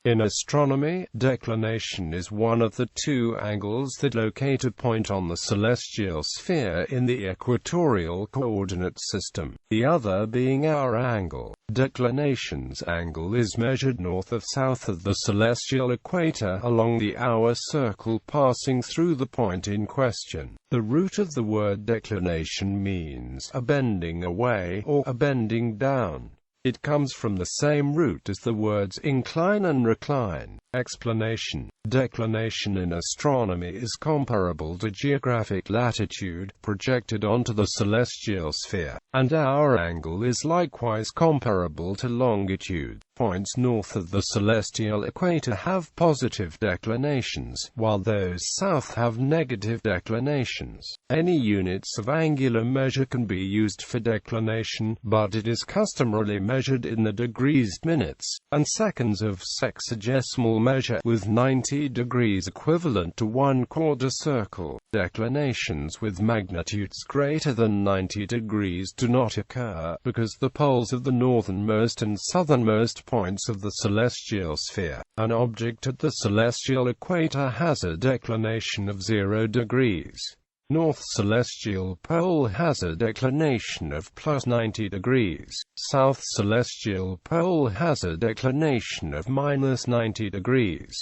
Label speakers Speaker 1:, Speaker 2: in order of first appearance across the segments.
Speaker 1: In astronomy, declination is one of the two angles that locate a point on the celestial sphere in the equatorial coordinate system, the other being our angle. Declination's angle is measured north of south of the celestial equator along the hour circle passing through the point in question. The root of the word declination means a bending away or a bending down. It comes from the same root as the words incline and recline. Explanation: declination in astronomy is comparable to geographic latitude, projected onto the celestial sphere, and our angle is likewise comparable to longitude. Points north of the celestial equator have positive declinations, while those south have negative declinations. Any units of angular measure can be used for declination, but it is customarily measured in the degrees, minutes, and seconds of sexagesimal measure, with 90 degrees equivalent to 1/4 circle. Declinations with magnitudes greater than 90 degrees do not occur, because the poles of the northernmost and southernmost points of the celestial sphere. An object at the celestial equator has a declination of 0 degrees. North celestial pole has a declination of plus 90 degrees. South celestial pole has a declination of minus 90 degrees.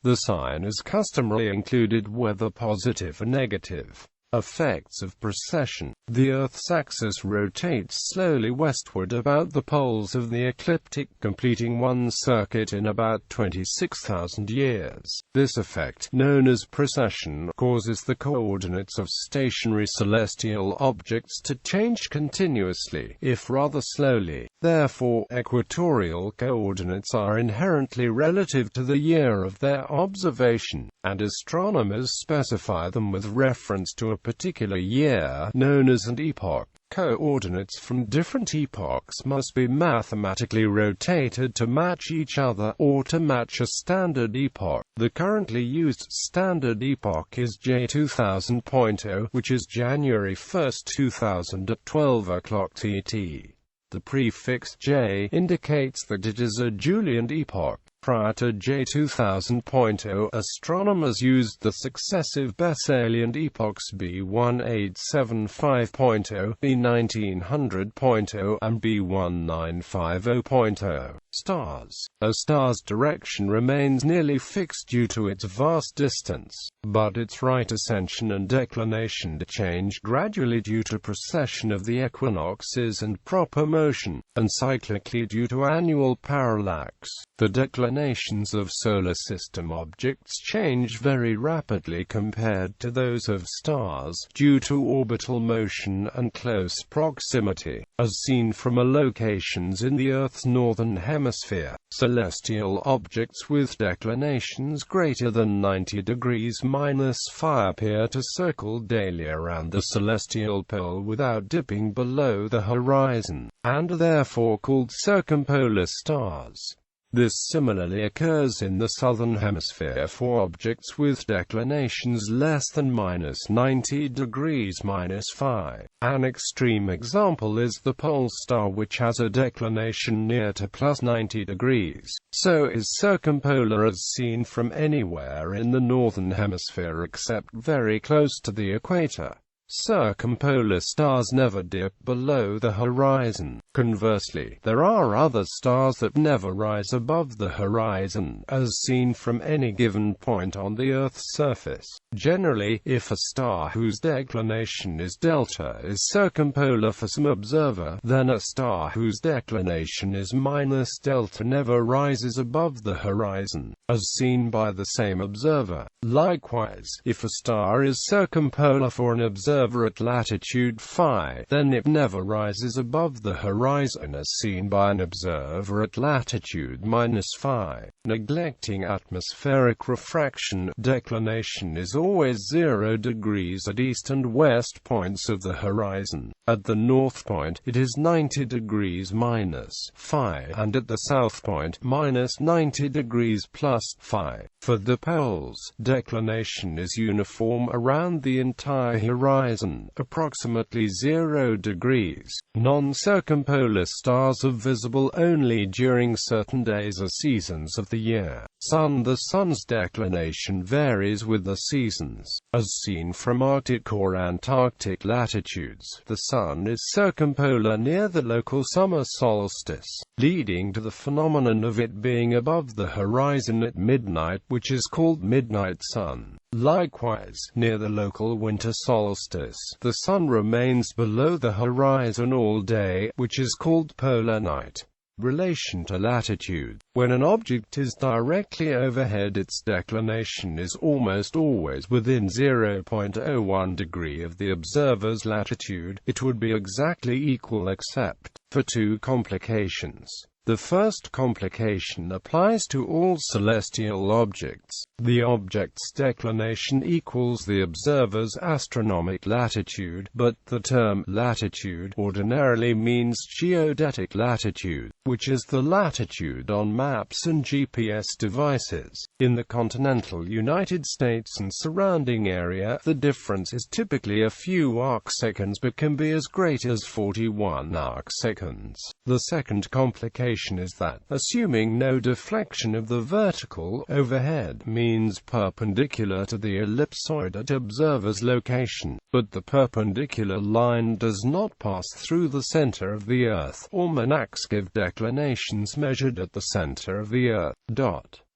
Speaker 1: The sign is customarily included whether positive or negative. Effects of precession. The Earth's axis rotates slowly westward about the poles of the ecliptic, completing one circuit in about 26,000 years. This effect, known as precession, causes the coordinates of stationary celestial objects to change continuously, if rather slowly. Therefore, equatorial coordinates are inherently relative to the year of their observation, and astronomers specify them with reference to a particular year, known as an epoch. Coordinates from different epochs must be mathematically rotated to match each other, or to match a standard epoch. The currently used standard epoch is J2000.0, which is January 1, 2000 at 12 o'clock TT. The prefix J indicates that it is a Julian epoch. Prior to J2000.0, astronomers used the successive Besselian epochs B1875.0, B1900.0, and B1950.0. Stars. A star's direction remains nearly fixed due to its vast distance, but its right ascension and declination change gradually due to precession of the equinoxes and proper motion, and cyclically due to annual parallax. The declinations of solar system objects change very rapidly compared to those of stars, due to orbital motion and close proximity, as seen from locations in the Earth's northern hemisphere. Celestial objects with declinations greater than 90 degrees -phi appear to circle daily around the celestial pole without dipping below the horizon, and are therefore called circumpolar stars. This similarly occurs in the southern hemisphere for objects with declinations less than -90 degrees -phi. An extreme example is the pole star, which has a declination near to +90 degrees. So is circumpolar as seen from anywhere in the northern hemisphere except very close to the equator. Circumpolar stars never dip below the horizon. Conversely, there are other stars that never rise above the horizon, as seen from any given point on the Earth's surface. Generally, if a star whose declination is delta is circumpolar for some observer, then a star whose declination is minus delta never rises above the horizon, as seen by the same observer. Likewise, if a star is circumpolar for an observer at latitude phi, then it never rises above the horizon as seen by an observer at latitude -phi. Neglecting atmospheric refraction, declination is always 0 degrees at east and west points of the horizon. At the north point, it is 90 degrees -phi, and at the south point, -90 degrees +phi. For the poles, declination is uniform around the entire horizon. horizon, approximately 0 degrees. Non-circumpolar stars are visible only during certain days or seasons of the year. The sun's declination varies with the seasons. As seen from Arctic or Antarctic latitudes, the sun is circumpolar near the local summer solstice, leading to the phenomenon of it being above the horizon at midnight, which is called midnight sun. Likewise, near the local winter solstice, the sun remains below the horizon all day, which is called polar night. Relation to latitude. When an object is directly overhead, its declination is almost always within 0.01 degree of the observer's latitude. It would be exactly equal except for two complications. The first complication applies to all celestial objects. The object's declination equals the observer's astronomic latitude, but the term latitude ordinarily means geodetic latitude, which is the latitude on maps and GPS devices. In the continental United States and surrounding area, the difference is typically a few arcseconds but can be as great as 41 arcseconds. The second complication is that, assuming no deflection of the vertical overhead, means perpendicular to the ellipsoid at observer's location, but the perpendicular line does not pass through the center of the Earth. Almanacs give declinations measured at the center of the Earth.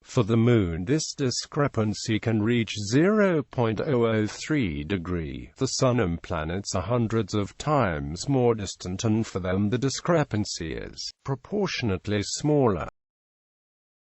Speaker 1: For the Moon, this discrepancy can reach 0.003 degree. The Sun and planets are hundreds of times more distant, and for them the discrepancy is proportionately smaller.